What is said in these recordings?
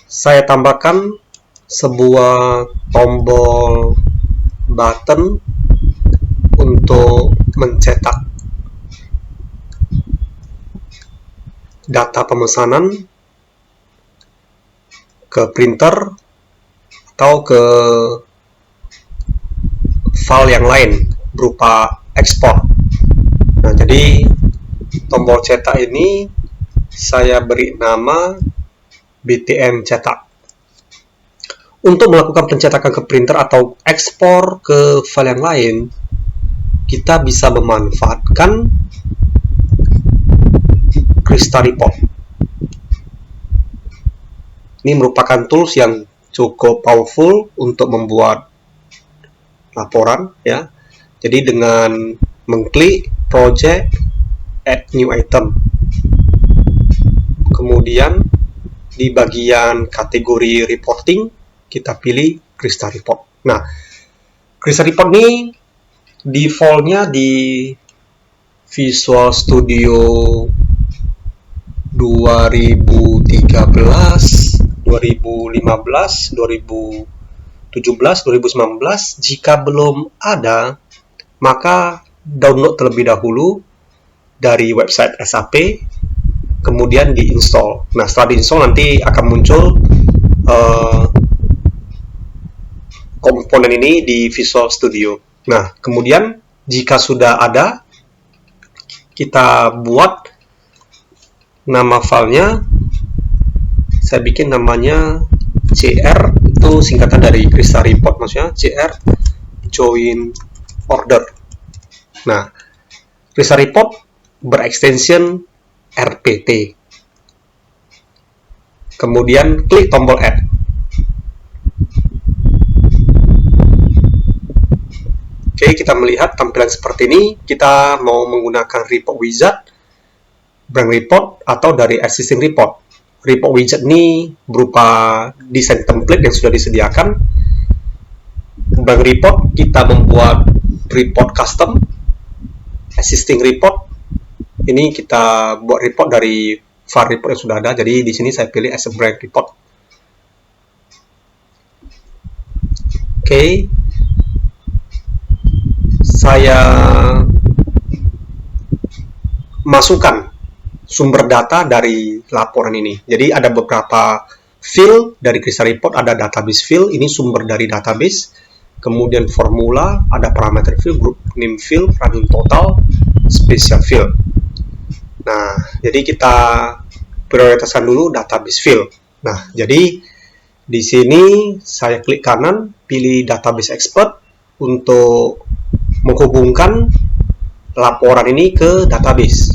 Saya tambahkan sebuah tombol button untuk mencetak data pemesanan ke printer atau ke file yang lain berupa ekspor. Nah, jadi tombol cetak ini saya beri nama BTN cetak. Untuk melakukan pencetakan ke printer atau ekspor ke file yang lain, kita bisa memanfaatkan Crystalreport. Ini merupakan tools yang cukup powerful untuk membuat laporan, ya. Jadi dengan mengklik project, add new item, kemudian di bagian kategori reporting kita pilih Crystalreport. Nah, Crystalreport ini defaultnya di Visual Studio 2013, 2015, 2017, 2019. Jika belum ada, maka download terlebih dahulu dari website SAP, kemudian diinstal. Nah, setelah diinstal nanti akan muncul komponen ini di Visual Studio. Nah, kemudian jika sudah ada, kita buat nama filenya. Saya bikin namanya CR, itu singkatan dari Crystalreport, maksudnya CR join order. Nah, Crystalreport berextension RPT. Kemudian klik tombol add. Oke, kita melihat tampilan seperti ini. Kita mau menggunakan report wizard, blank report, atau dari existing report. Report wizard ini berupa desain template yang sudah disediakan. Blank report, kita membuat report custom. Existing report, ini kita buat report dari file report yang sudah ada. Jadi di sini saya pilih as a blank report. Oke. Saya masukkan sumber data dari laporan ini. Jadi ada beberapa field dari Crystalreport, ada database field, ini sumber dari database. Kemudian formula, ada parameter field, group name field, running total, special field. Nah, jadi kita prioritaskan dulu database field. Nah, jadi di sini saya klik kanan, pilih database expert untuk menghubungkan laporan ini ke database.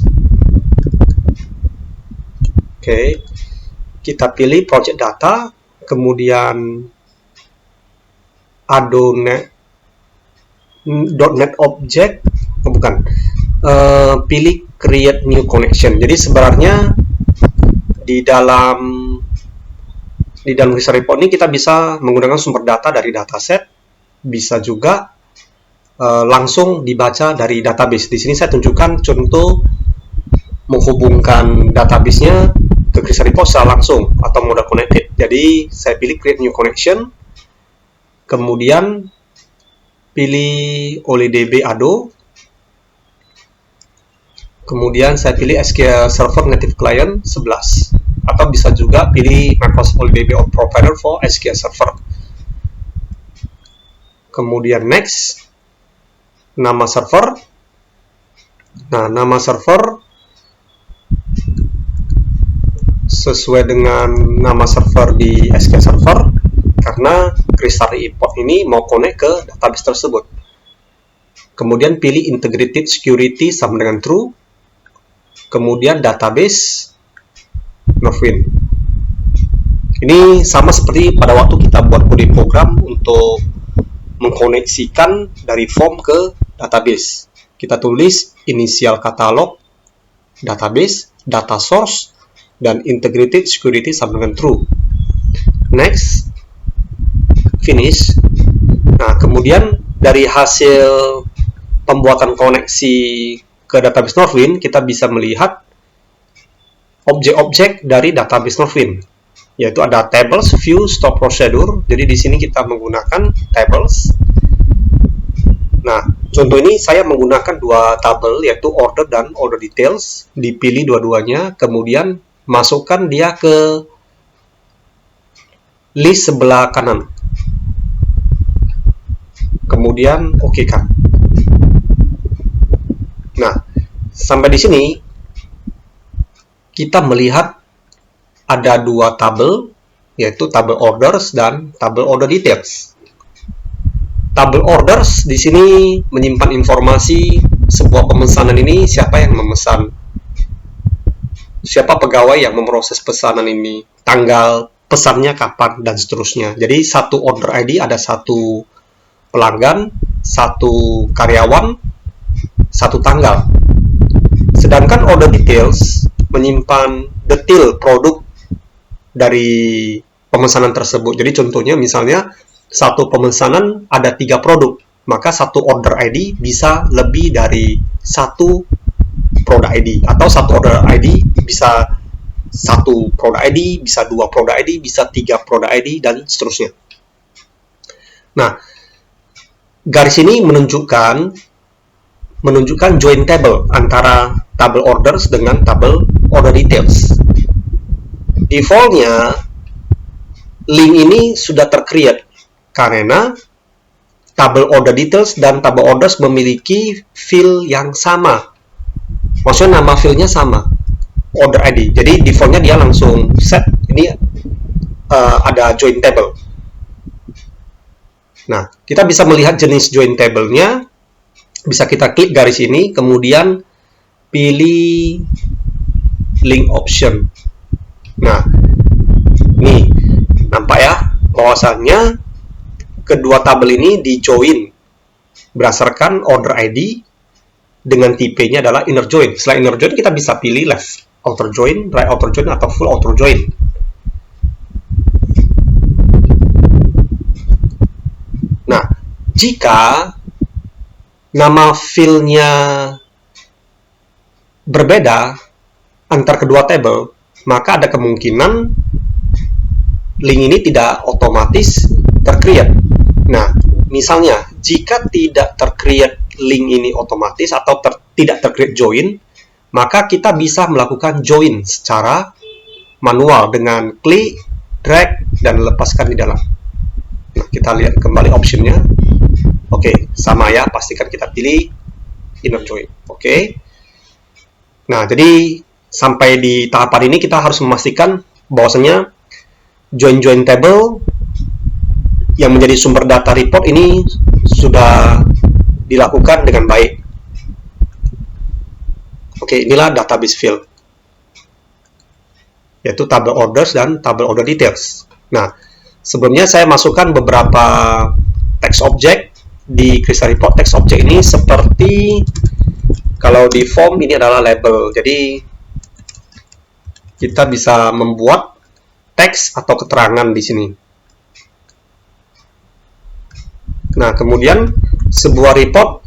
Oke, kita pilih project data, kemudian .NET object, pilih create new connection. Jadi sebenarnya di dalam Crystalreport ini kita bisa menggunakan sumber data dari dataset, bisa juga langsung dibaca dari database. Di sini saya tunjukkan contoh menghubungkan database-nya ke Crystalreport secara langsung atau mode connected. Jadi saya pilih create new connection, kemudian pilih OLEDB Ado, kemudian saya pilih SQL Server Native Client 11, atau bisa juga pilih Microsoft OLEDB Provider for SQL Server. Kemudian next, nama server. Nah, nama server sesuai dengan nama server di SQL Server, karena Crystalreport ini mau connect ke database tersebut. Kemudian pilih integrated security sama dengan true. Kemudian database Northwind. Ini sama seperti pada waktu kita buat kode program untuk mengkoneksikan dari form ke database. Kita tulis initial katalog, database, data source, dan integrated security sama dengan true. Next, finish. Nah, kemudian dari hasil pembuatan koneksi ke database Northwind, kita bisa melihat objek-objek dari database Northwind. yaitu ada tables, view, stop procedure. Jadi di sini kita menggunakan tables. Nah, contoh ini saya menggunakan dua tabel, yaitu order dan order details. Dipilih dua-duanya, kemudian masukkan dia ke list sebelah kanan. Kemudian oke kan. Nah, sampai di sini kita melihat ada dua tabel, yaitu tabel orders dan tabel order details. Tabel orders di sini menyimpan informasi sebuah pemesanan ini, siapa yang memesan, siapa pegawai yang memproses pesanan ini, tanggal pesannya kapan, dan seterusnya. Jadi satu order ID ada satu pelanggan, satu karyawan, satu tanggal. Sedangkan order details menyimpan detail produk dari pemesanan tersebut. Jadi contohnya misalnya satu pemesanan ada 3 produk, maka satu order ID bisa lebih dari satu produk ID, atau satu order ID bisa satu produk ID, bisa 2 produk ID, bisa 3 produk ID, dan seterusnya. Nah, garis ini menunjukkan join table antara tabel orders dengan tabel order details. Defaultnya link ini sudah tercreate karena tabel order details dan tabel orders memiliki field yang sama. Maksudnya nama fieldnya sama, order ID. Jadi defaultnya dia langsung set ini ada join table. Nah, kita bisa melihat jenis join table-nya. Bisa kita klik garis ini, kemudian pilih link option. Nah, nih, nampak ya, bahwasannya kedua tabel ini di join berdasarkan order ID dengan tipenya adalah inner join. Setelah inner join, kita bisa pilih left outer join, right outer join, atau full outer join. Nah, jika nama filenya berbeda antar kedua tabel, maka ada kemungkinan link ini tidak otomatis tercreate. Nah, misalnya jika tidak tercreate link ini otomatis atau tidak tercreate join, maka kita bisa melakukan join secara manual dengan klik, drag, dan lepaskan di dalam. Nah, kita lihat kembali optionnya. Oke, sama ya, pastikan kita pilih inner join. Oke. Nah, jadi sampai di tahapan ini kita harus memastikan bahwasanya join table yang menjadi sumber data report ini sudah dilakukan dengan baik. Oke, inilah database field, yaitu tabel orders dan tabel order details. Nah, sebelumnya saya masukkan beberapa text object di Crystal Report. Text object ini seperti kalau di form ini adalah label. Jadi kita bisa membuat teks atau keterangan di sini. Nah, kemudian sebuah report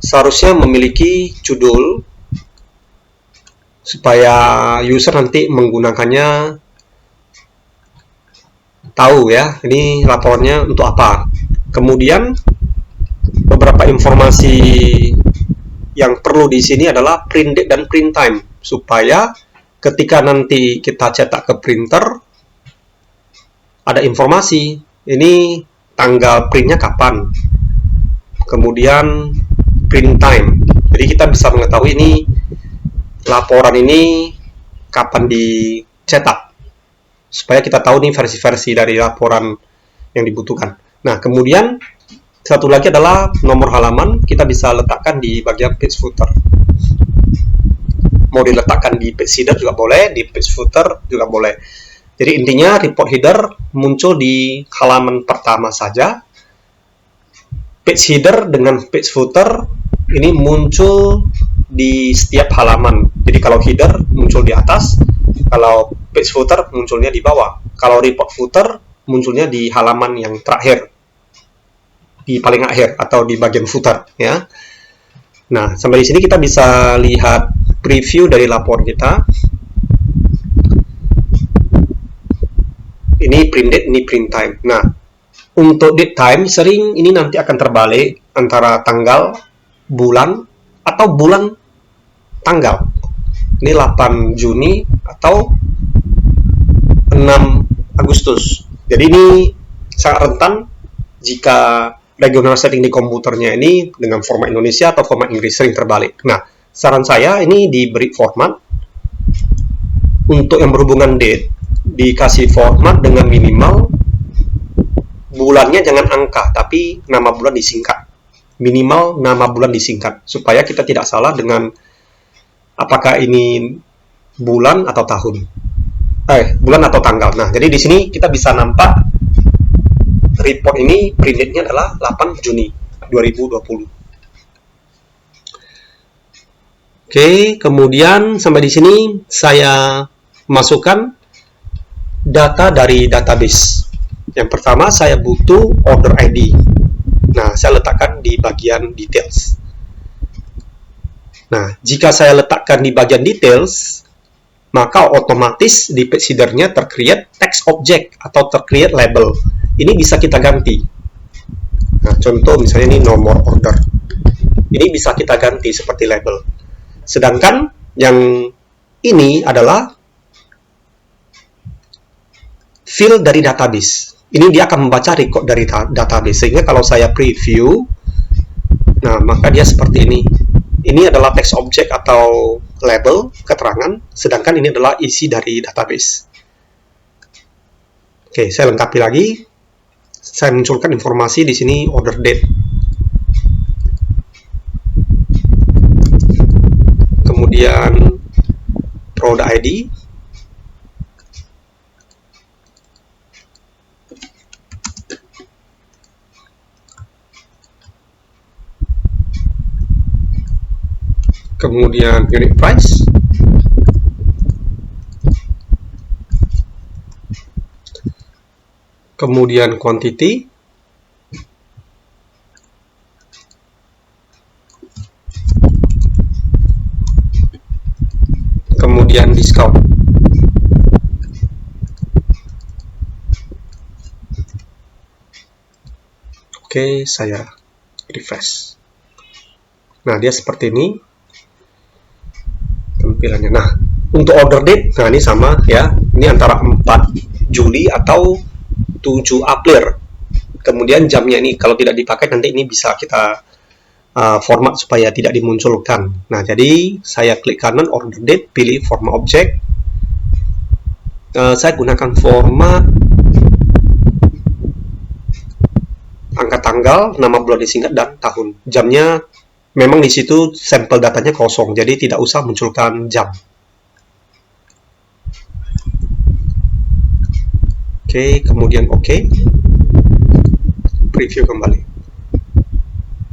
seharusnya memiliki judul supaya user nanti menggunakannya tahu ya, ini laporannya untuk apa. Kemudian beberapa informasi yang perlu di sini adalah print date dan print time, supaya ketika nanti kita cetak ke printer ada informasi ini tanggal printnya kapan, kemudian print time. Jadi kita bisa mengetahui ini laporan ini kapan dicetak, supaya kita tahu nih versi-versi dari laporan yang dibutuhkan. Nah, kemudian satu lagi adalah nomor halaman. Kita bisa letakkan di bagian page footer. Mau diletakkan di page header juga boleh, di page footer juga boleh. Jadi intinya report header muncul di halaman pertama saja. Page header dengan page footer ini muncul di setiap halaman. Jadi kalau header muncul di atas, kalau page footer munculnya di bawah. Kalau report footer munculnya di halaman yang terakhir, di paling akhir atau di bagian footer ya. Nah, sampai di sini kita bisa lihat preview dari laporan kita. Ini print date, ini print time. Nah, untuk date time sering ini nanti akan terbalik antara tanggal, bulan, atau bulan tanggal. Ini 8 Juni atau 6 Agustus. Jadi ini sangat rentan jika regional setting di komputernya ini dengan format Indonesia atau format Inggris sering terbalik. Nah, saran saya ini diberi format untuk yang berhubungan date, dikasih format dengan minimal bulannya jangan angka, tapi nama bulan disingkat. Minimal nama bulan disingkat, supaya kita tidak salah dengan apakah ini bulan atau tahun. Bulan atau tanggal. Nah, jadi di sini kita bisa nampak report ini print date-nya adalah 8 Juni 2020. Oke, kemudian sampai di sini saya masukkan data dari database. Yang pertama saya butuh order ID. Nah, saya letakkan di bagian details. Nah, jika saya letakkan di bagian details, maka otomatis di page header-nya tercreate text object atau tercreate label. Ini bisa kita ganti. Nah, contoh misalnya ini nomor order. Ini bisa kita ganti seperti label. Sedangkan yang ini adalah field dari database. Ini dia akan membaca record dari database. Sehingga kalau saya preview, nah maka dia seperti ini. Ini adalah text object atau label, keterangan, sedangkan ini adalah isi dari database. Oke, saya lengkapi lagi. Saya munculkan informasi di sini order date. Kemudian product ID. Kemudian unit price, kemudian quantity, kemudian discount. Oke, saya refresh. Nah, dia seperti ini tampilannya. Nah, untuk order date, nah ini sama ya. Ini antara 4 Juli atau 7 April. Kemudian jamnya ini kalau tidak dipakai nanti ini bisa kita format supaya tidak dimunculkan. Nah, jadi saya klik kanan order date, pilih format object. Saya gunakan format angka tanggal, nama bulan disingkat dan tahun. Jamnya memang di situ sampel datanya kosong, jadi tidak usah munculkan jam. Oke, kemudian oke. Preview kembali.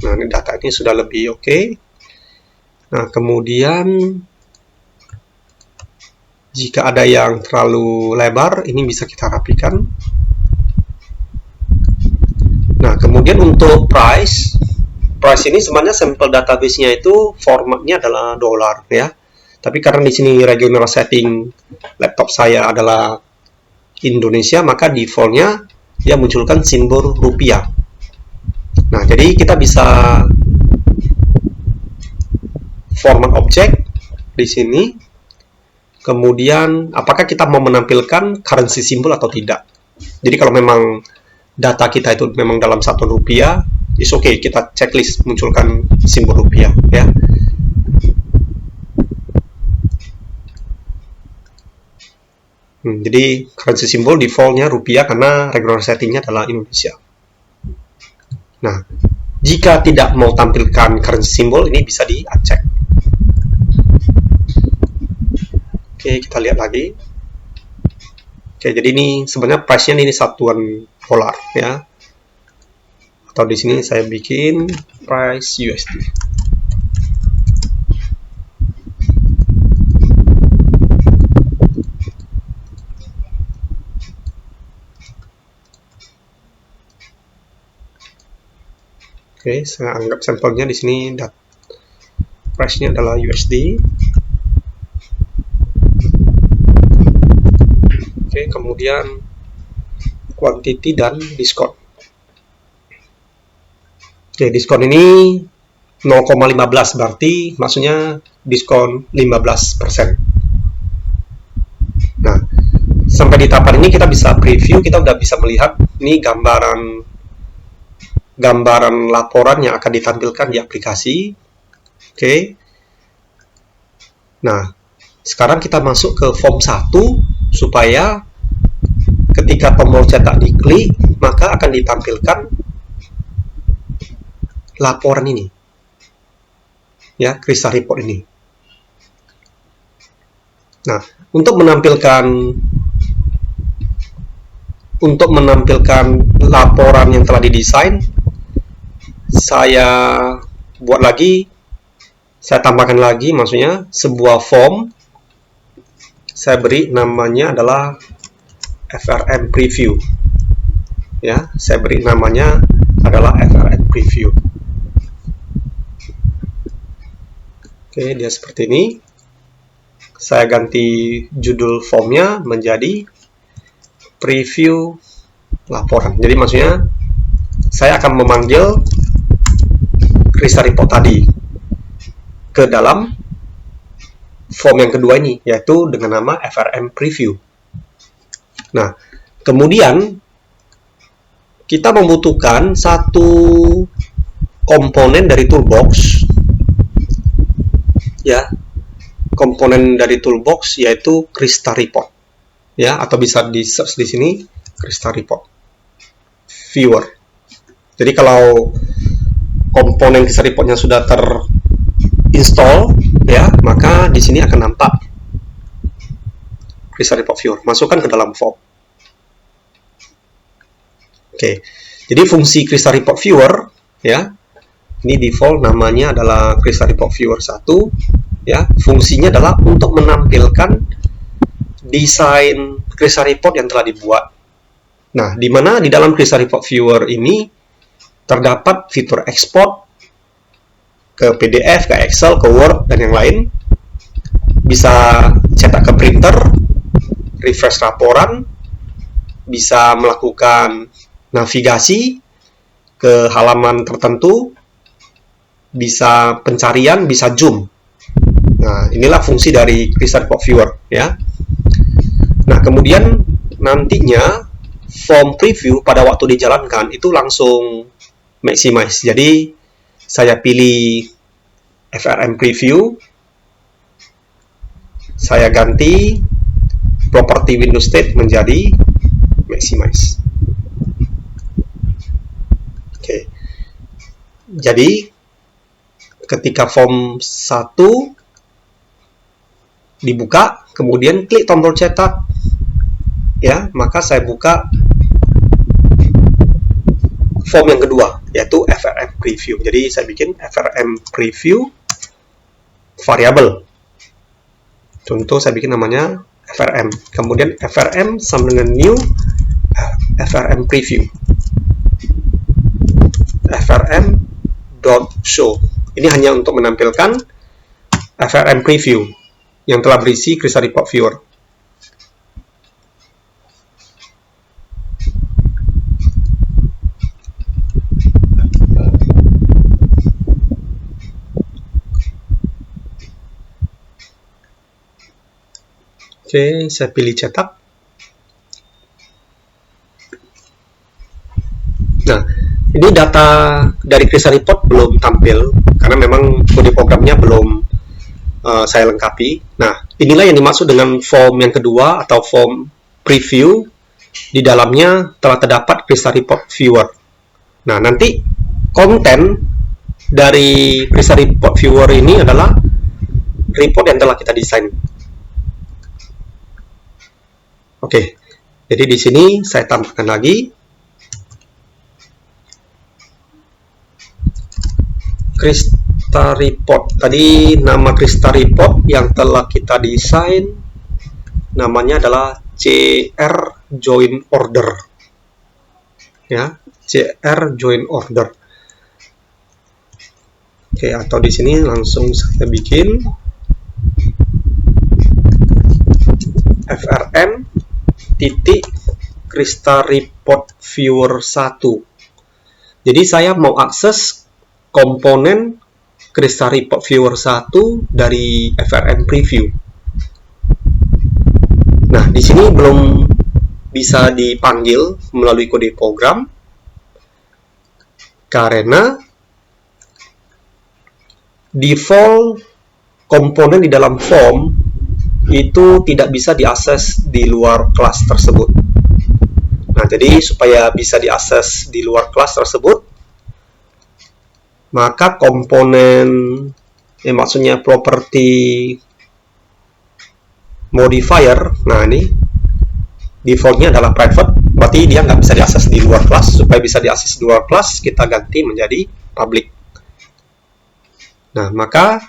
Nah, ini data ini sudah lebih oke. Nah, kemudian jika ada yang terlalu lebar, ini bisa kita rapikan. Nah, kemudian untuk price ini sebenarnya sampel database-nya itu formatnya adalah dolar ya. Tapi karena di sini regional setting laptop saya adalah Indonesia, maka default-nya dia munculkan simbol rupiah. Nah, jadi kita bisa format object di sini. Kemudian apakah kita mau menampilkan currency symbol atau tidak. Jadi kalau memang data kita itu memang dalam satuan rupiah, is okay, kita checklist munculkan simbol rupiah ya. Jadi currency symbol defaultnya rupiah karena regular settingnya adalah Indonesia. Nah, jika tidak mau tampilkan currency symbol, ini bisa di uncheck. Oke, kita lihat lagi. Oke, jadi ini sebenarnya price-nya ini satuan dolar ya. Atau di sini saya bikin price USD. Oke, saya anggap sampelnya di sini price-nya adalah USD. Oke, kemudian quantity dan diskon. Oke, diskon ini 0,15 berarti maksudnya diskon 15%. Nah, sampai di tahapan ini kita bisa preview, kita udah bisa melihat ini gambaran laporan yang akan ditampilkan di aplikasi. Oke. Nah, sekarang kita masuk ke form 1 supaya ketika tombol cetak diklik, maka akan ditampilkan laporan ini. Ya, Crystal Report ini. Nah, untuk menampilkan laporan yang telah didesain, saya tambahkan lagi, maksudnya sebuah form. Saya beri namanya adalah FRM Preview. Ya, saya beri namanya adalah FRM Preview. Oke, dia seperti ini. Saya ganti judul formnya menjadi Preview Laporan. Jadi maksudnya saya akan memanggil Crystal Report tadi ke dalam form yang kedua ini, yaitu dengan nama FRM Preview. Nah, kemudian kita membutuhkan satu komponen dari toolbox, ya, komponen dari toolbox yaitu Crystal Report, ya, atau bisa di search di sini Crystal Report Viewer. Jadi kalau komponen Crystal Reportnya sudah terinstall, ya, maka di sini akan nampak Crystal Report Viewer. Masukkan ke dalam form. Oke, jadi fungsi Crystal Report Viewer, ya, ini default namanya adalah Crystal Report Viewer 1, ya. Fungsinya adalah untuk menampilkan desain Crystal Report yang telah dibuat. Nah, di mana di dalam Crystal Report Viewer ini terdapat fitur export ke PDF, ke Excel, ke Word, dan yang lain. Bisa cetak ke printer, refresh laporan, bisa melakukan navigasi ke halaman tertentu, bisa pencarian, bisa zoom. Nah, inilah fungsi dari Crystal Report Viewer, ya. Nah, kemudian nantinya form preview pada waktu dijalankan itu langsung maximize. Jadi saya pilih FRM Preview, saya ganti property window state menjadi maximize. Oke. Jadi ketika form 1 dibuka, kemudian klik tombol cetak, ya, maka saya buka form yang kedua, yaitu FRM Preview. Jadi saya bikin FRM Preview variable. Contoh saya bikin namanya FRM. Kemudian FRM sama dengan new FRM Preview. FRM.show. Ini hanya untuk menampilkan FRM Preview yang telah berisi Crystal Report Viewer. Oke, saya pilih cetak. Nah, ini data dari Crystal Report belum tampil karena memang kode programnya belum saya lengkapi. Nah, inilah yang dimaksud dengan form yang kedua atau form preview. Di dalamnya telah terdapat Crystal Report Viewer. Nah, nanti konten dari Crystal Report Viewer ini adalah report yang telah kita desain. Oke, jadi di sini saya tambahkan lagi Crystal Report. Tadi nama Crystal Report yang telah kita desain namanya adalah CR Join Order. Ya, CR Join Order. Oke, atau di sini langsung saya bikin FRM titik Crystal Report Viewer 1. Jadi saya mau akses komponen Crystal Report Viewer 1 dari FRM Preview. Nah, di sini belum bisa dipanggil melalui kode program karena default komponen di dalam form itu tidak bisa diakses di luar kelas tersebut. Nah, jadi supaya bisa diakses di luar kelas tersebut, maka komponen, maksudnya property modifier, nah ini defaultnya adalah private, berarti dia nggak bisa diakses di luar kelas. Supaya bisa diakses di luar kelas, kita ganti menjadi public. Nah, maka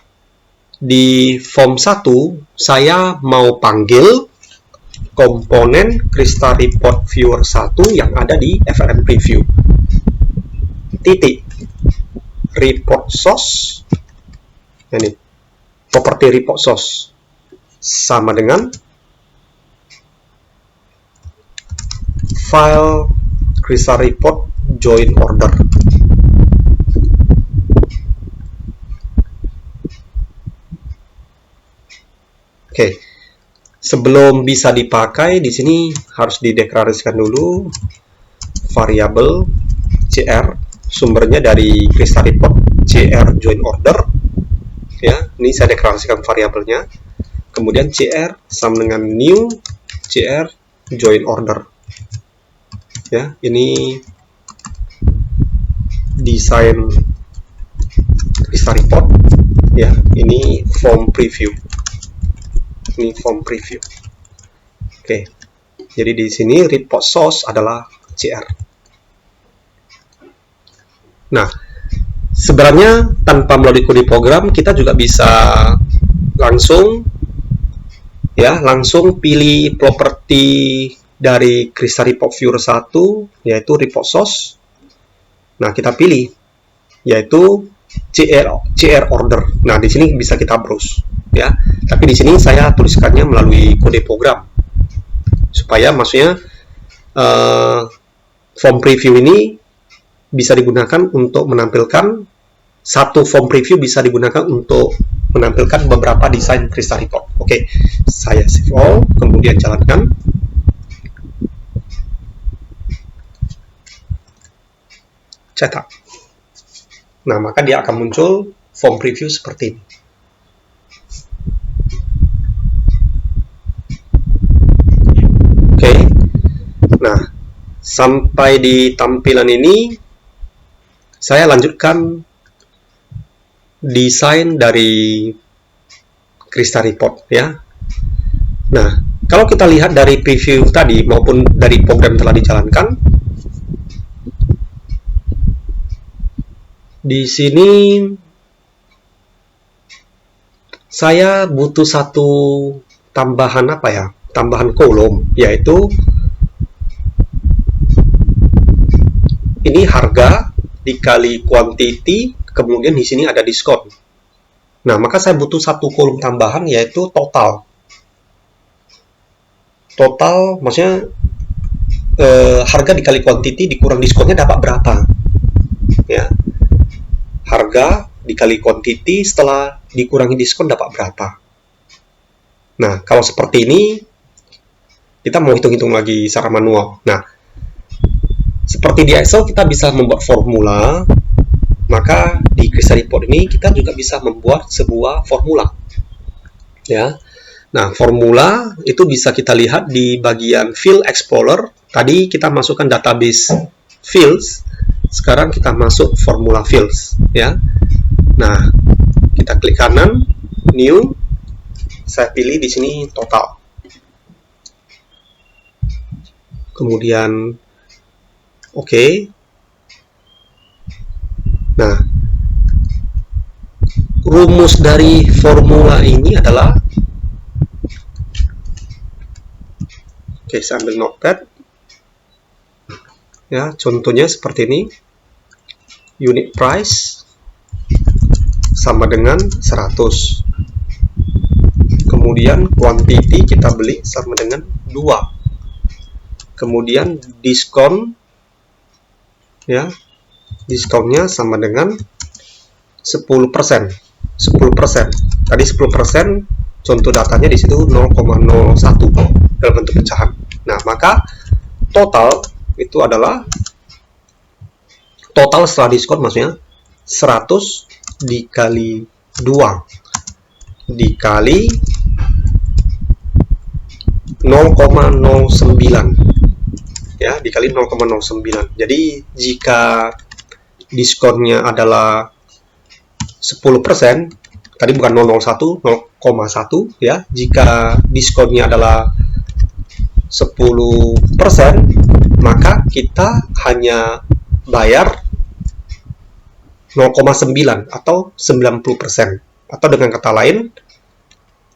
di form 1, saya mau panggil komponen Crystal Report Viewer 1 yang ada di FRM Preview. Titik report source, ini property report source sama dengan file Crystal Report join order. Oke. Sebelum bisa dipakai, di sini harus dideklarasikan dulu variabel cr, sumbernya dari Crystal Report cr join order. Ya, ini saya deklarasikan variabelnya. Kemudian cr sama dengan new cr join order. Ya, ini desain Crystal Report. Ya, ini form preview. Ini form preview. Oke. Jadi di sini report source adalah CR. Nah, sebenarnya tanpa melalui kode program kita juga bisa langsung pilih properti dari Crystal Report Viewer 1 yaitu report source. Nah, kita pilih yaitu CR order. Nah, di sini bisa kita browse. Ya, tapi di sini saya tuliskannya melalui kode program supaya maksudnya form preview ini bisa digunakan untuk menampilkan satu form preview bisa digunakan untuk menampilkan beberapa desain Crystal Report. Oke, saya save all, kemudian jalankan. Cetak. Nah, maka dia akan muncul form preview seperti ini. Nah, sampai di tampilan ini, saya lanjutkan desain dari Crystal Report ya. Nah, kalau kita lihat dari preview tadi maupun dari program telah dijalankan, di sini saya butuh satu tambahan tambahan kolom, yaitu ini harga dikali quantity, kemudian di sini ada diskon. Nah, maka saya butuh satu kolom tambahan yaitu total. Total maksudnya harga dikali quantity dikurang diskonnya dapat berapa? Ya. Harga dikali quantity setelah dikurangi diskon dapat berapa? Nah, kalau seperti ini kita mau hitung-hitung lagi secara manual. Nah, seperti di Excel kita bisa membuat formula, maka di Crystal Report ini kita juga bisa membuat sebuah formula. Ya. Nah, formula itu bisa kita lihat di bagian Field Explorer. Tadi kita masukkan database fields, sekarang kita masuk formula fields, ya. Nah, kita klik kanan, new, saya pilih di sini total. Kemudian Oke. Nah, rumus dari formula ini adalah, saya ambil notepad. Ya, contohnya seperti ini. Unit price sama dengan 100. Kemudian quantity kita beli sama dengan 2. kemudian diskon, ya, diskonnya sama dengan 10%. 10%. Tadi 10%, contoh datanya di situ 0,01 dalam bentuk pecahan. Nah, maka total itu adalah total setelah diskon, maksudnya 100 dikali 2 dikali 0,09, ya, dikali 0,09. Jadi jika diskonnya adalah 10%, tadi bukan 0,01, 0,1, ya. Jika diskonnya adalah 10%, maka kita hanya bayar 0,9 atau 90%. Atau dengan kata lain,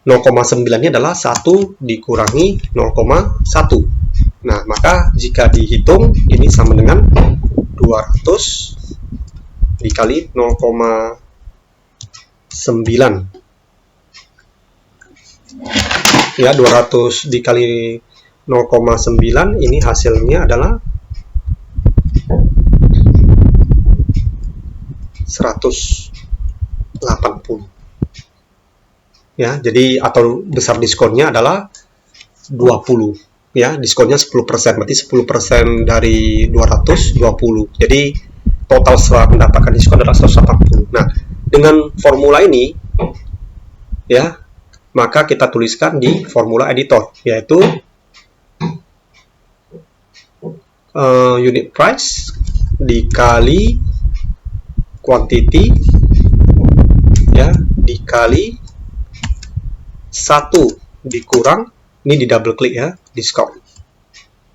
0,9-nya adalah 1 dikurangi 0,1. Nah, maka jika dihitung, ini sama dengan 200 dikali 0,9. Ya, 200 dikali 0,9, ini hasilnya adalah 180. Ya, jadi atau besar diskonnya adalah 20. Ya, diskonnya 10%, berarti 10% dari 200, 20. Jadi total setelah mendapatkan diskon adalah 180. Nah, dengan formula ini, ya, maka kita tuliskan di formula editor, yaitu unit price dikali quantity, ya, dikali 1 dikurang, ini di double klik, ya, diskon,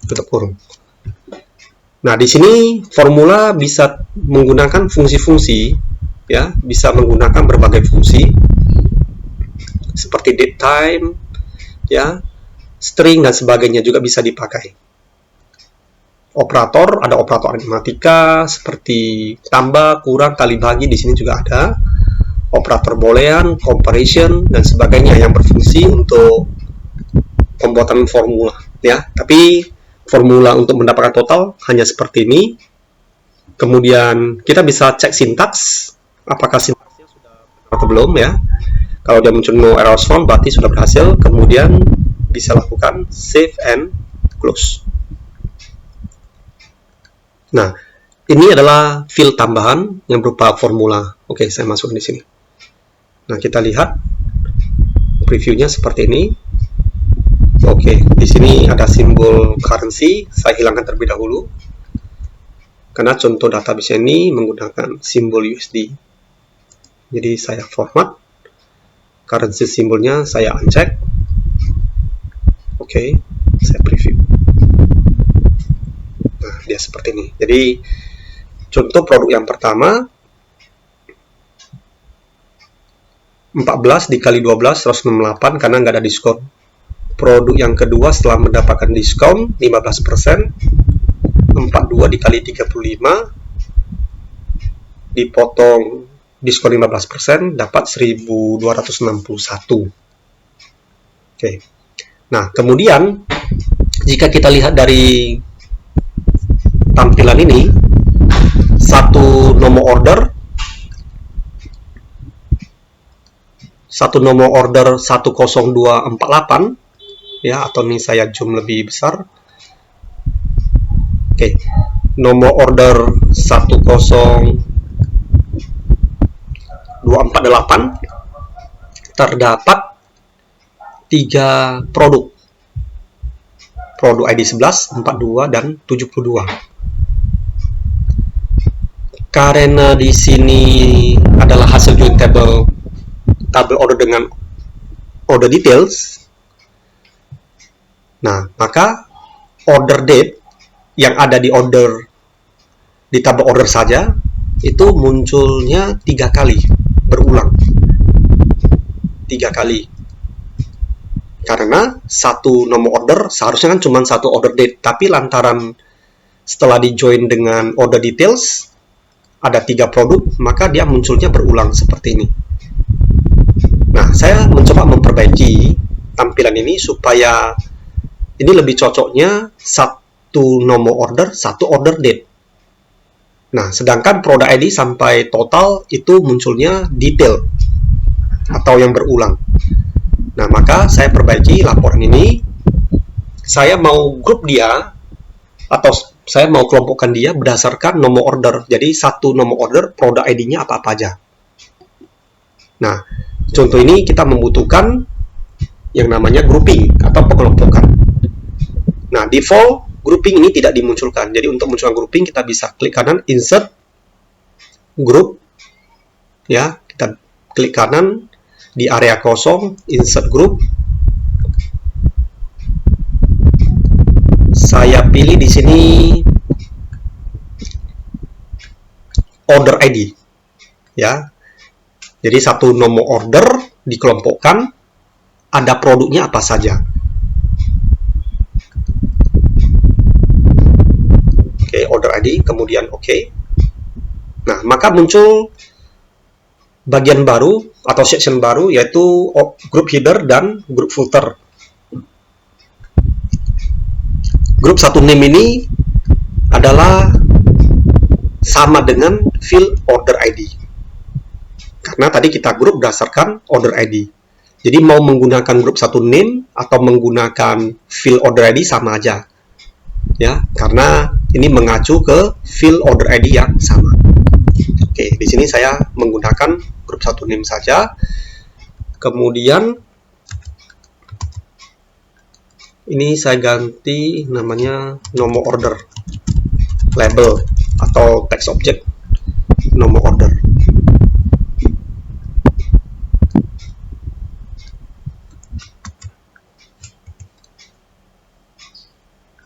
tutup kurung. Nah, di sini formula bisa menggunakan fungsi-fungsi, ya, bisa menggunakan berbagai fungsi seperti date time, ya, string dan sebagainya juga bisa dipakai. Operator, ada operator aritmatika seperti tambah, kurang, kali bagi, di sini juga ada. Operator boolean, comparison, dan sebagainya yang berfungsi untuk pembuatan formula, ya. Tapi formula untuk mendapatkan total hanya seperti ini. Kemudian kita bisa cek sintaks, apakah sintaksnya sudah benar atau belum, ya. Kalau dia muncul no errors found, berarti sudah berhasil. Kemudian bisa lakukan save and close. Nah, ini adalah field tambahan yang berupa formula. Oke, saya masuk di sini. Nah, kita lihat previewnya seperti ini. Oke, di sini ada simbol currency. Saya hilangkan terlebih dahulu karena contoh database ini menggunakan simbol USD. Jadi saya format currency, simbolnya saya uncheck. Oke, saya preview. Nah, dia seperti ini. Jadi contoh produk yang pertama 14 dikali 12, 168 karena nggak ada diskon. Produk yang kedua setelah mendapatkan diskon 15%, 42 dikali 35, dipotong diskon 15%, dapat 1261. Oke. Nah, kemudian jika kita lihat dari tampilan ini, satu nomor order 10248, ya, atau ini saya zoom lebih besar. Oke, nomor order 10248 terdapat 3 produk ID 11, 42, dan 72. Karena di sini adalah hasil join tabel order dengan order details, nah, maka order date yang ada di tabel order saja itu munculnya 3 kali, berulang 3 kali. Karena satu nomor order seharusnya kan cuma satu order date, tapi lantaran setelah di join dengan order details ada 3 produk, maka dia munculnya berulang seperti ini. Nah, saya mencoba memperbaiki tampilan ini supaya ini lebih cocoknya satu nomor order, satu order date. Nah, sedangkan product ID sampai total itu munculnya detail atau yang berulang. Nah, maka saya perbaiki laporan ini. Saya mau grup dia atau saya mau kelompokkan dia berdasarkan nomor order. Jadi satu nomor order product ID-nya apa-apa aja. Nah, contoh ini kita membutuhkan yang namanya grouping atau pengelompokan. Nah, default grouping ini tidak dimunculkan. Jadi untuk munculkan grouping kita bisa klik kanan insert group, ya, kita klik kanan di area kosong insert group. Saya pilih di sini order ID, ya. Jadi satu nomor order dikelompokkan, ada produknya apa saja. Oke, order ID, kemudian oke. Nah, maka muncul bagian baru atau section baru, yaitu group header dan group footer. Grup satu name ini adalah sama dengan field order ID. Karena tadi kita grup berdasarkan order ID. Jadi mau menggunakan grup satu name atau menggunakan field order ID sama aja. Ya, karena ini mengacu ke field order ID yang sama. Oke, di sini saya menggunakan grup satu name saja. Kemudian ini saya ganti namanya nomor order label atau text object nomor order.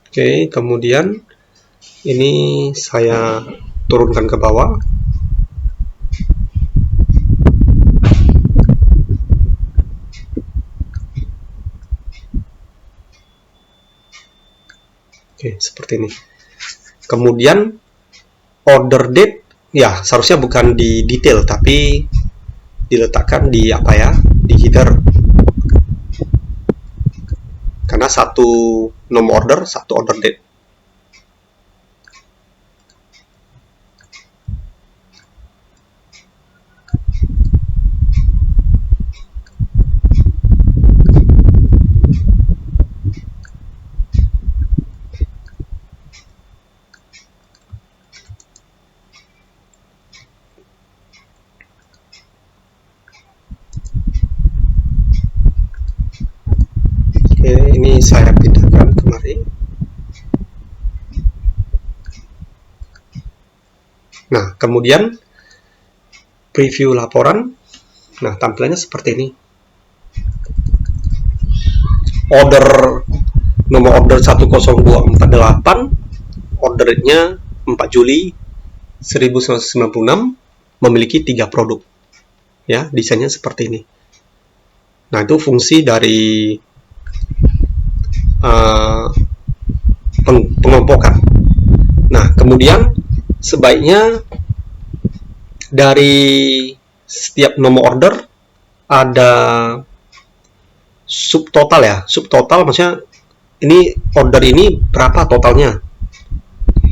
Oke, kemudian ini saya turunkan ke bawah. Oke, seperti ini. Kemudian order date, ya seharusnya bukan di detail, tapi diletakkan di apa ya, di header. Karena satu nomor order, satu order date. Ini saya pindahkan kemari. Nah, kemudian preview laporan. Nah, tampilannya seperti ini. Nomor order 10248, ordernya 4 Juli 1996, memiliki 3 produk. Ya, desainnya seperti ini. Nah, itu fungsi dari pengelompokan. Nah, kemudian sebaiknya dari setiap nomor order ada subtotal ya. Subtotal maksudnya ini order ini berapa totalnya.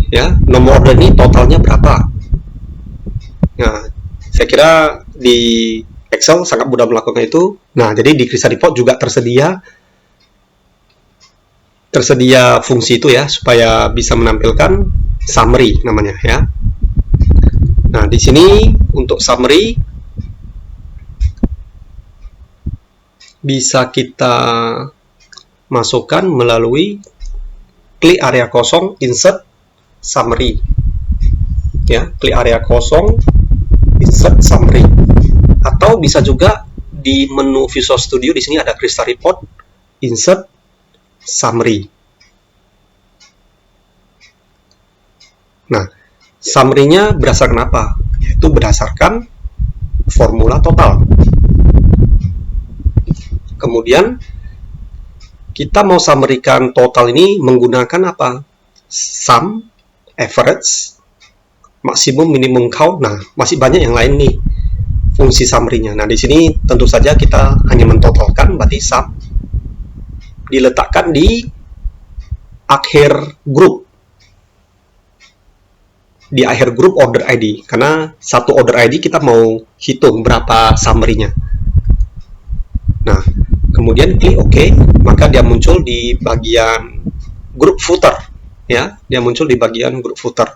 Ya, nomor order ini totalnya berapa. Nah, saya kira di Excel sangat mudah melakukan itu. Nah, jadi di Crystal Report juga tersedia fungsi itu ya, supaya bisa menampilkan summary namanya ya. Nah, di sini untuk summary bisa kita masukkan melalui klik area kosong insert summary. Ya, klik area kosong insert summary. Atau bisa juga di menu Visual Studio, di sini ada Crystal Report insert summary. Nah, summary-nya berdasarkan apa? Yaitu berdasarkan formula total. Kemudian kita mau summary-kan total ini menggunakan apa? Sum, average, maksimum, minimum, count. Nah, masih banyak yang lain nih fungsi summary-nya. Nah, di sini tentu saja kita hanya mentotalkan, berarti sum diletakkan di akhir grup. di akhir grup order ID, karena satu order ID kita mau hitung berapa summary-nya. Nah, kemudian klik OK, maka dia muncul di bagian grup footer, ya, dia muncul di bagian grup footer.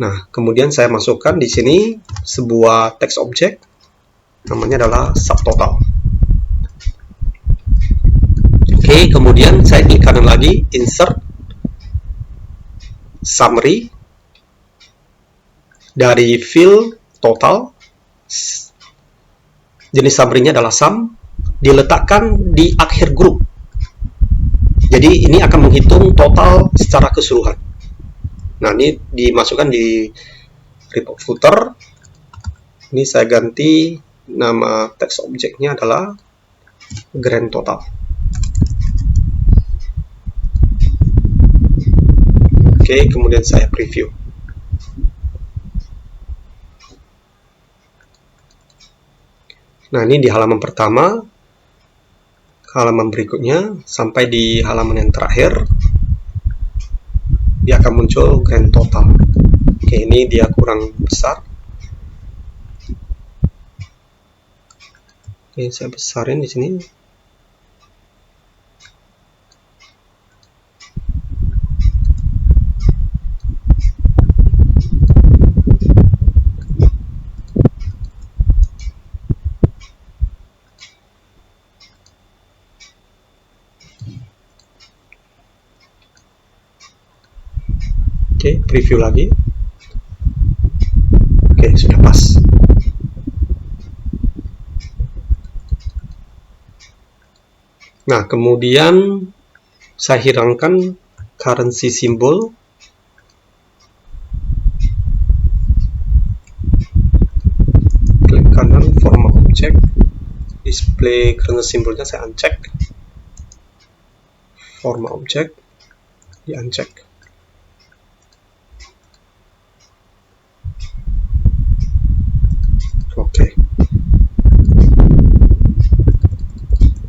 Nah, kemudian saya masukkan di sini sebuah text object, namanya adalah subtotal. Oke, kemudian saya klik kanan lagi, insert summary dari field total. Jenis summary-nya adalah sum, diletakkan di akhir grup. Jadi ini akan menghitung total secara keseluruhan. Nah, ini dimasukkan di report footer. Ini saya ganti nama text object-nya adalah grand total. Oke, kemudian saya preview. Nah, ini di halaman pertama, halaman berikutnya, sampai di halaman yang terakhir, dia akan muncul grand total. Oke, ini dia kurang besar. Oke, saya besarin di sini. Oke, preview lagi. Oke, sudah pas. Nah, kemudian saya hilangkan currency symbol. Klik kanan, format object, display currency symbolnya saya uncheck. Format object, di uncheck. Oke.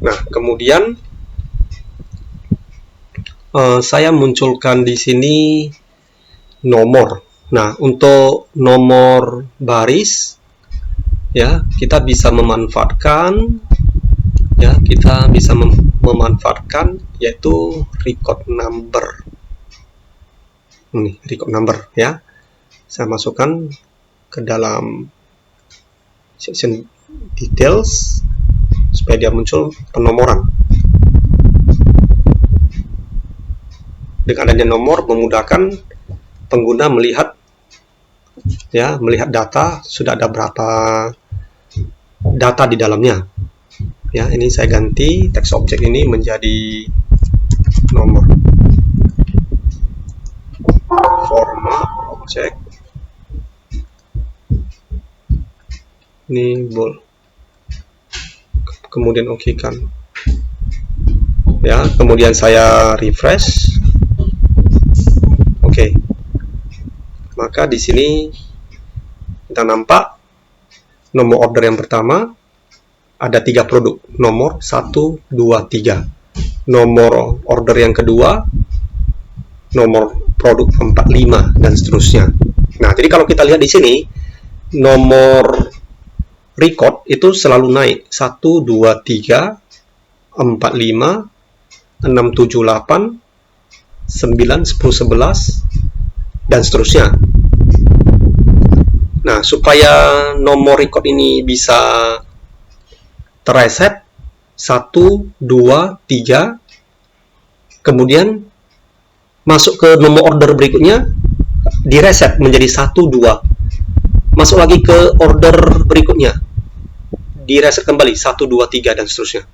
Nah, kemudian saya munculkan di sini nomor. Nah, untuk nomor baris, ya, kita bisa memanfaatkan, memanfaatkan yaitu record number. Ini record number, ya. Saya masukkan ke dalam section details supaya dia muncul penomoran. Dengan adanya nomor memudahkan pengguna melihat, ya, melihat data, sudah ada berapa data di dalamnya. Ya, ini saya ganti text object ini menjadi nomor. Format object. Ini bold. Kemudian OK kan. Ya, kemudian saya refresh. Oke. Maka di sini kita nampak nomor order yang pertama ada 3 produk, nomor 1, 2, 3. Nomor order yang kedua, nomor produk 4, 5 dan seterusnya. Nah, jadi kalau kita lihat di sini nomor record itu selalu naik 1, 2, 3, 4, 5, 6, 7, 8, 9, 10, 11 dan seterusnya. Nah, supaya nomor record ini bisa terreset 1, 2, 3, kemudian masuk ke nomor order berikutnya, direset menjadi 1, 2, masuk lagi ke order berikutnya, direset kembali 1, 2, 3 dan seterusnya.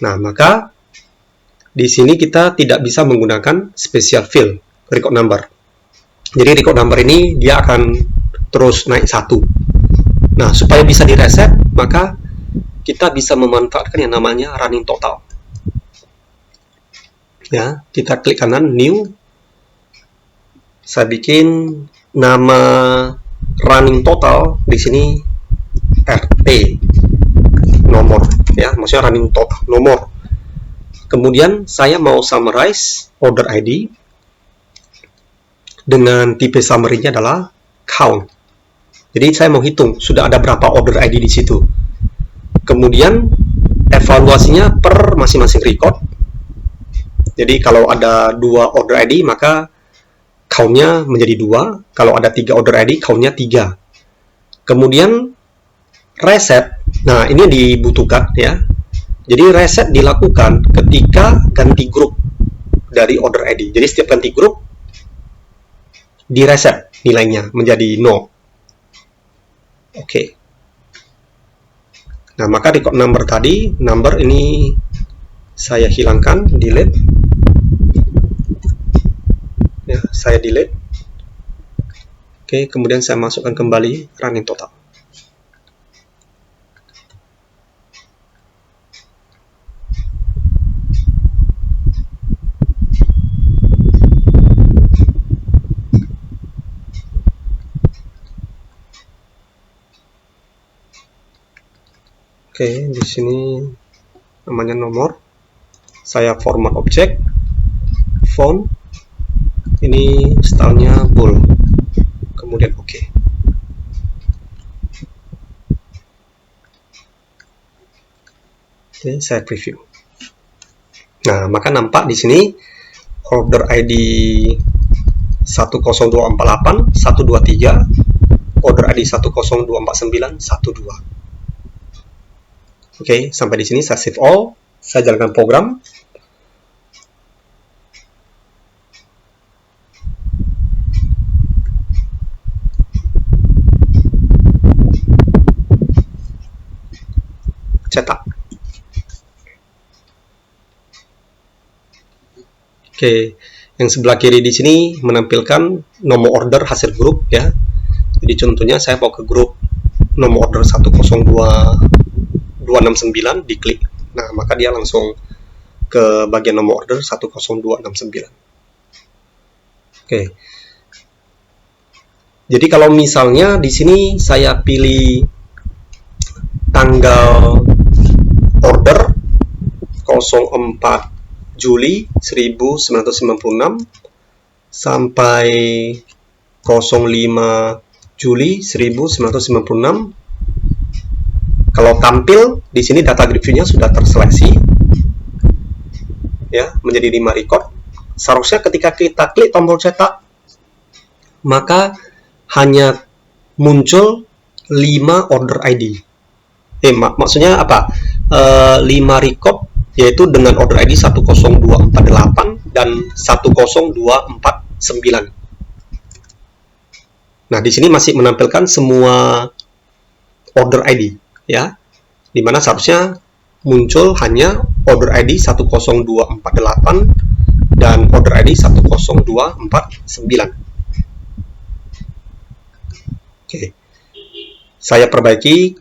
Nah, maka di sini kita tidak bisa menggunakan special field record number. Jadi record number ini dia akan terus naik 1. Nah, supaya bisa direset, maka kita bisa memanfaatkan yang namanya running total. Ya, kita klik kanan new. Saya bikin nama running total di sini RT nomor, ya, maksudnya running total nomor. Kemudian saya mau summarize order ID. dengan tipe summary-nya adalah count. Jadi saya mau hitung sudah ada berapa order ID di situ. Kemudian evaluasinya per masing-masing record. Jadi kalau ada 2 order ID maka count-nya menjadi 2. Kalau ada 3 order ID, count-nya 3. Kemudian reset. Nah, ini dibutuhkan ya. Jadi reset dilakukan ketika ganti grup dari order ID. Jadi setiap ganti grup direset nilainya menjadi 0. Oke. Nah, maka record number tadi, number ini saya hilangkan, delete. Ya, saya delete. Oke, kemudian saya masukkan kembali running total. Oke, di sini namanya nomor. Saya format objek, font, ini stylenya bold. Kemudian oke. Oke, saya preview. Nah, maka nampak di sini order ID 10248, 123, order ID 10249, 12. Oke, sampai di sini saya save all, saya jalankan program. Cetak. Oke, yang sebelah kiri di sini menampilkan nomor order hasil grup ya. Jadi contohnya saya mau ke grup nomor order 102269, diklik. Nah, maka dia langsung ke bagian nomor order 10269. Oke. Jadi kalau misalnya di sini saya pilih tanggal order 04 Juli 1996 sampai 05 Juli 1996. Kalau tampil di sini data grid view-nya sudah terseleksi ya menjadi 5 record. Seharusnya ketika kita klik tombol cetak maka hanya muncul 5 order ID. Maksudnya apa? 5 record yaitu dengan order ID 10248 dan 10249. Nah, di sini masih menampilkan semua order ID ya. Dimana seharusnya muncul hanya order ID 10248 dan order ID 10249. Oke. Saya perbaiki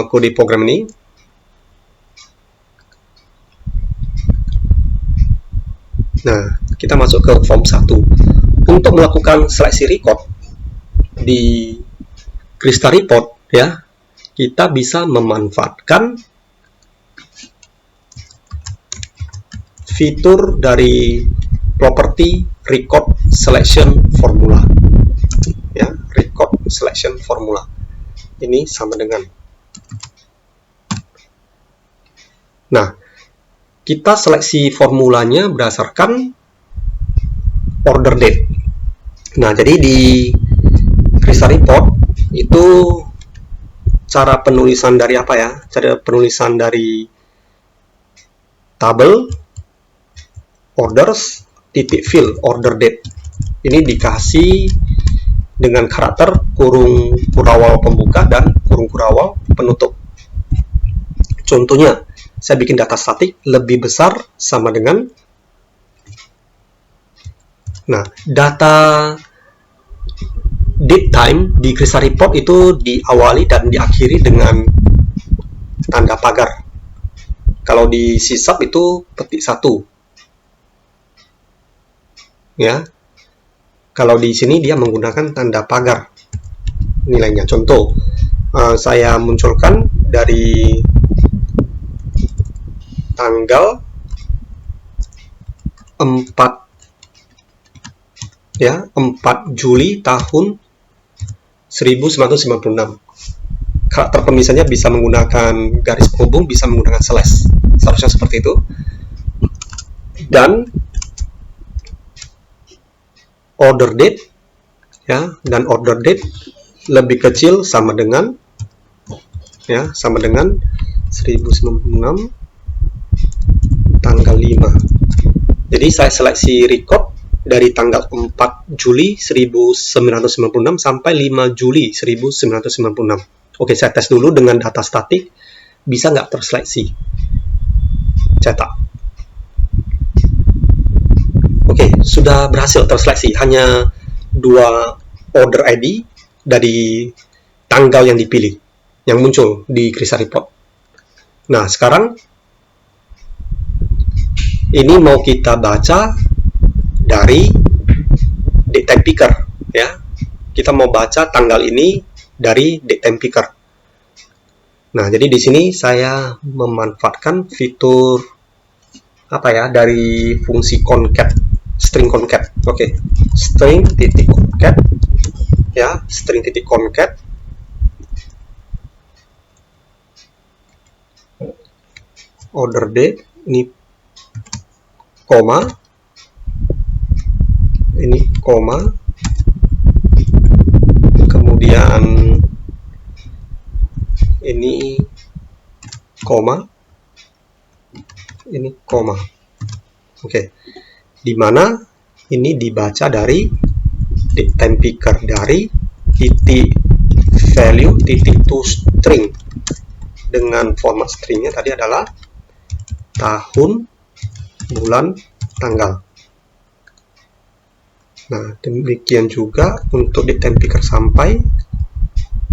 kode program ini. Nah, kita masuk ke form 1. Untuk melakukan seleksi record di Crystal Report ya, kita bisa memanfaatkan fitur dari property record selection formula. Ya, record selection formula. Ini sama dengan. Nah, kita seleksi formulanya berdasarkan order date. Nah, jadi di Crystal Report itu cara penulisan dari apa ya? Cara penulisan dari tabel orders titik fill order date. Ini dikasih dengan karakter kurung kurawal pembuka dan kurung kurawal penutup. Contohnya, saya bikin data statik lebih besar sama dengan, nah, data date time di Crystal Report itu diawali dan diakhiri dengan tanda pagar. Kalau di sysub itu petik 1. Ya. Kalau di sini dia menggunakan tanda pagar nilainya. Contoh, saya munculkan dari tanggal 4 ya, 4 Juli tahun 1996. Karakter pemisalnya bisa menggunakan garis penghubung, bisa menggunakan slash, seharusnya seperti itu. Dan order date, ya, dan order date lebih kecil sama dengan, ya, sama dengan 1996 tanggal 5. Jadi saya seleksi record dari tanggal 4 Juli 1996 sampai 5 Juli 1996. Oke, saya tes dulu dengan data statik, bisa nggak terseleksi cetak. Oke, sudah berhasil terseleksi, hanya 2 order ID dari tanggal yang dipilih, yang muncul di Crystal Report. Nah, sekarang ini mau kita baca dari date time picker, ya. Kita mau baca tanggal ini dari date time picker. Nah, jadi di sini saya memanfaatkan fitur apa ya, dari fungsi concat, string concat. Oke, string titik concat, ya, string titik concat. Order date, ini koma, ini koma, kemudian ini koma, ini koma. Oke, dimana ini dibaca dari date time picker dari titik value titik to string, dengan format stringnya tadi adalah tahun, bulan, tanggal. Nah, demikian juga untuk date time picker sampai,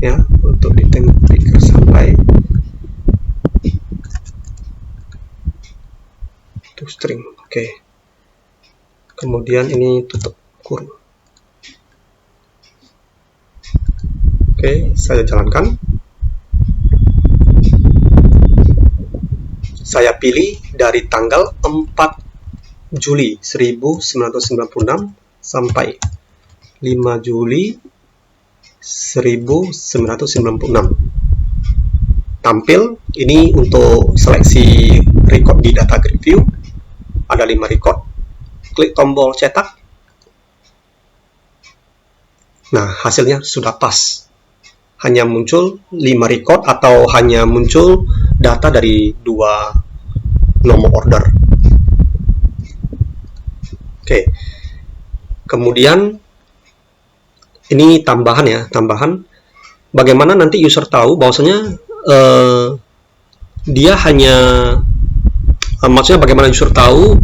ya, untuk date time picker sampai to string. Oke. Kemudian ini tutup kurung. Oke, saya jalankan. Saya pilih dari tanggal 4 Juli 1996 sampai 5 Juli 1996. Tampil ini untuk seleksi record di data grid view. Ada 5 record. Klik tombol cetak. Nah, hasilnya sudah pas. Hanya muncul 5 record atau hanya muncul data dari 2 nomor order. Oke. Kemudian ini tambahan, ya, tambahan. Bagaimana nanti user tahu bahwasanya dia hanya, maksudnya bagaimana user tahu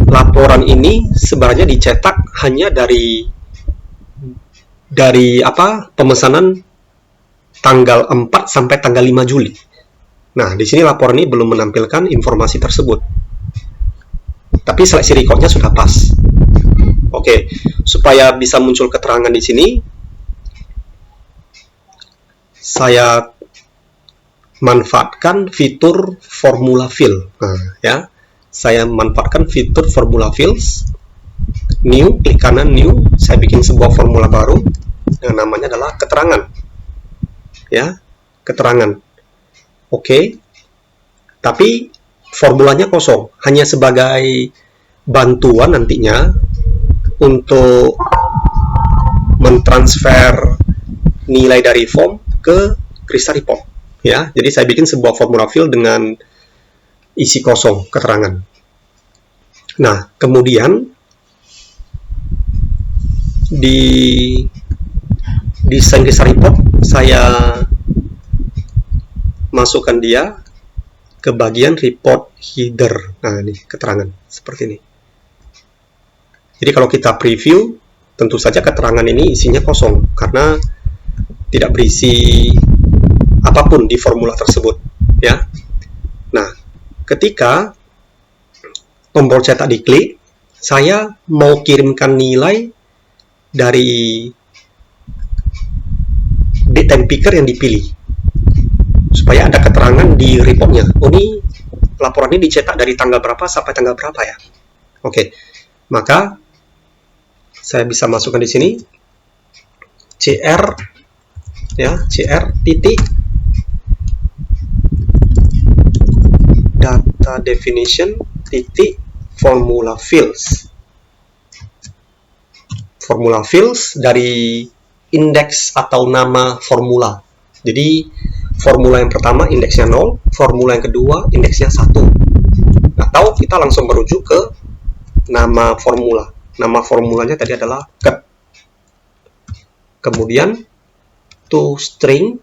laporan ini sebenarnya dicetak hanya dari apa, pemesanan tanggal 4 sampai tanggal 5 Juli. Nah, di sini laporan ini belum menampilkan informasi tersebut. Tapi seleksi recordnya sudah pas. Oke, supaya bisa muncul keterangan di sini, saya manfaatkan fitur formula fill. Nah, ya, saya manfaatkan fitur formula fills. New, klik kanan new, saya bikin sebuah formula baru yang namanya adalah keterangan. Ya, keterangan. Oke. Tapi formulanya kosong, hanya sebagai bantuan nantinya untuk mentransfer nilai dari form ke Crystal Report. Ya, jadi saya bikin sebuah formula fill dengan isi kosong keterangan. Nah, kemudian di desain Crystal Report saya masukkan dia ke bagian report header. Nah, ini keterangan seperti ini. Jadi kalau kita preview, tentu saja keterangan ini isinya kosong karena tidak berisi apapun di formula tersebut, ya. Nah, ketika tombol cetak diklik, saya mau kirimkan nilai dari date time picker yang dipilih supaya ada keterangan di reportnya. Oh, ini laporan ini dicetak dari tanggal berapa sampai tanggal berapa, ya. Oke, maka saya bisa masukkan di sini cr ya, cr titik data definition titik formula fields. Formula fields dari indeks atau nama formula. Jadi formula yang pertama indeksnya 0, formula yang kedua indeksnya 1. Atau kita langsung merujuk ke nama formula. Nama formulanya tadi adalah cut. Kemudian toString,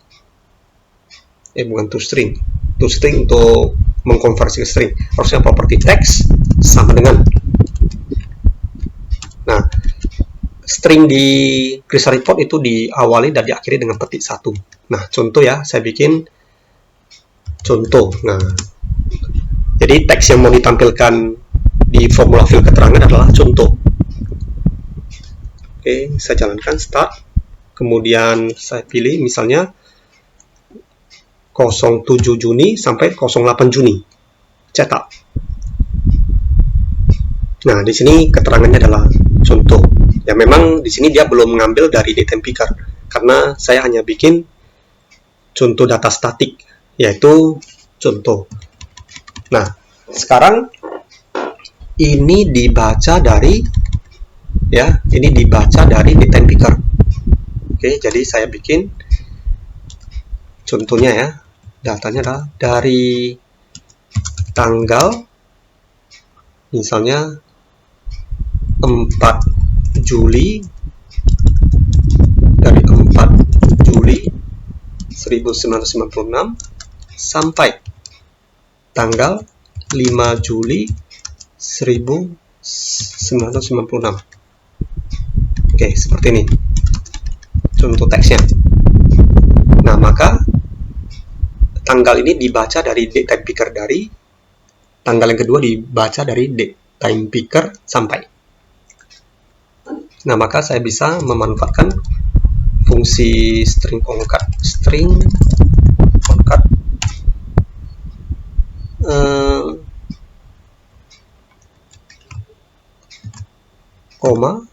bukan toString. toString untuk mengkonversi ke string. Harusnya property text sama dengan. Nah, string di Crystal Report itu diawali dan diakhiri dengan petik 1. Nah, contoh ya, saya bikin contoh. Nah, jadi teks yang mau ditampilkan di formula field keterangan adalah contoh. Oke, saya jalankan start. Kemudian saya pilih misalnya 07 Juni sampai 08 Juni. Cetak. Nah, di sini keterangannya adalah contoh. Ya, memang di sini dia belum mengambil dari datetime picker karena saya hanya bikin contoh data statik, yaitu contoh. Nah, sekarang ini dibaca dari datetime picker. Oke, jadi saya bikin contohnya ya. Datanya adalah dari tanggal misalnya 4 Juli 1996 sampai tanggal 5 Juli 1996. Oke, seperti ini contoh teksnya. Nah, maka tanggal ini dibaca dari datetime picker dari tanggal yang kedua dibaca dari datetime picker sampai. Nah, maka saya bisa memanfaatkan fungsi string concat koma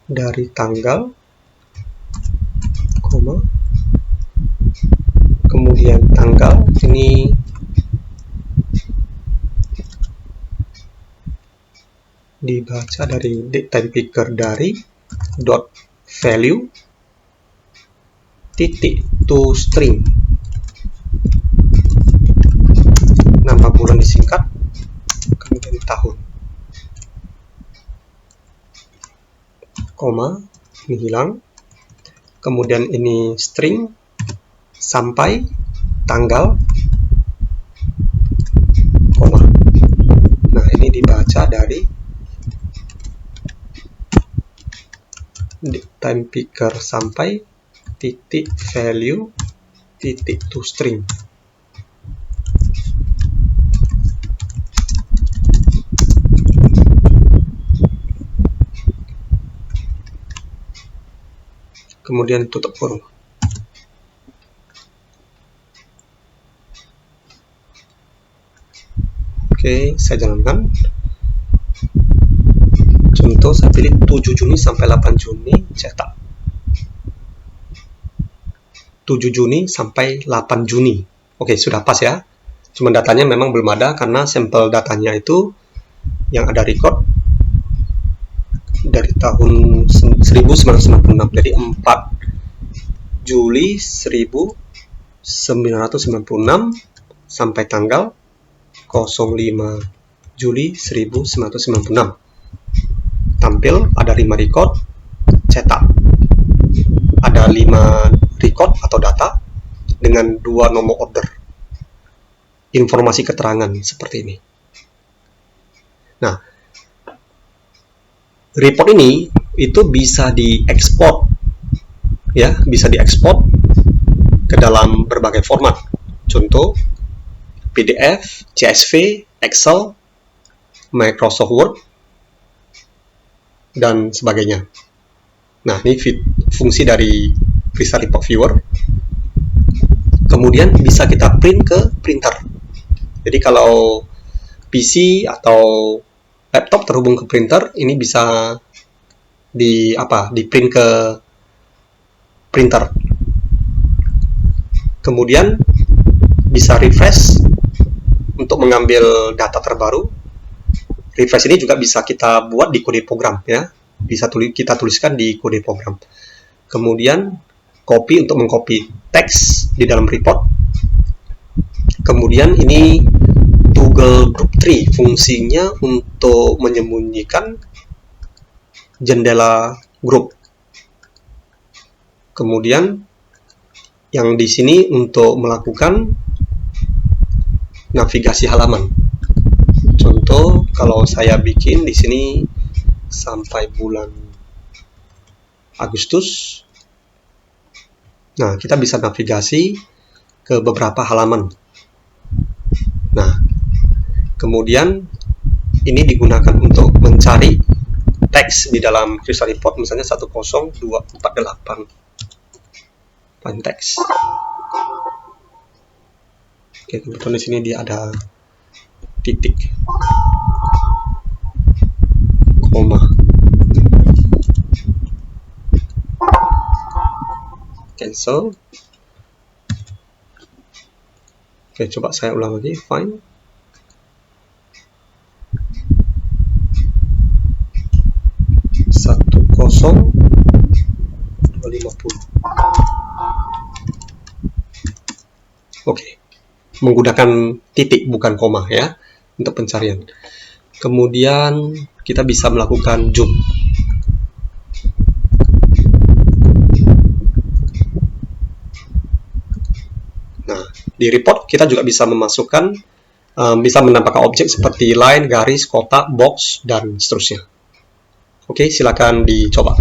dari tanggal koma kemudian tanggal ini dibaca dari datetime picker dari dot value titik toString, nama bulan disingkat, kemudian tahun, koma, ini hilang, kemudian ini string sampai tanggal, koma. Nah, ini dibaca dari datetime picker sampai titik value titik toString. Kemudian tutup kurung. Oke, saya jalankan. Contoh, saya pilih 7 Juni sampai 8 Juni, cetak. 7 Juni sampai 8 Juni. Oke, sudah pas ya. Cuma datanya memang belum ada karena sampel datanya itu yang ada record dari tahun 1996. Jadi 4 Juli 1996 sampai tanggal 05 Juli 1996. Tampil ada 5 record, cetak. Ada 5 record atau data dengan 2 nomor order. Informasi keterangan seperti ini. Nah, report ini itu bisa diekspor, ya, bisa diekspor ke dalam berbagai format. Contoh PDF, CSV, Excel, Microsoft Word, dan sebagainya. Nah, ini fungsi dari Crystal Report Viewer. Kemudian bisa kita print ke printer. Jadi kalau PC atau laptop terhubung ke printer, ini bisa di print ke printer. Kemudian bisa refresh untuk mengambil data terbaru. Refresh ini juga bisa kita buat di kode program ya. Bisa kita tuliskan di kode program. Kemudian copy untuk mengcopy teks di dalam report. Kemudian ini toggle group tree, fungsinya untuk menyembunyikan jendela grup. Kemudian yang di sini untuk melakukan navigasi halaman. Contoh kalau saya bikin di sini sampai bulan Agustus. Nah, kita bisa navigasi ke beberapa halaman. Nah, kemudian ini digunakan untuk mencari teks di dalam Crystal Report, misalnya 10248 plain text. Oke, kebetulan di sini dia ada titik, koma. Cancel. Oke, coba saya ulang lagi. Fine. Oke, menggunakan titik bukan koma ya untuk pencarian. Kemudian kita bisa melakukan zoom. Nah, di report kita juga bisa memasukkan, bisa menambahkan objek seperti line, garis, kotak, box, dan seterusnya. Oke, silakan dicoba.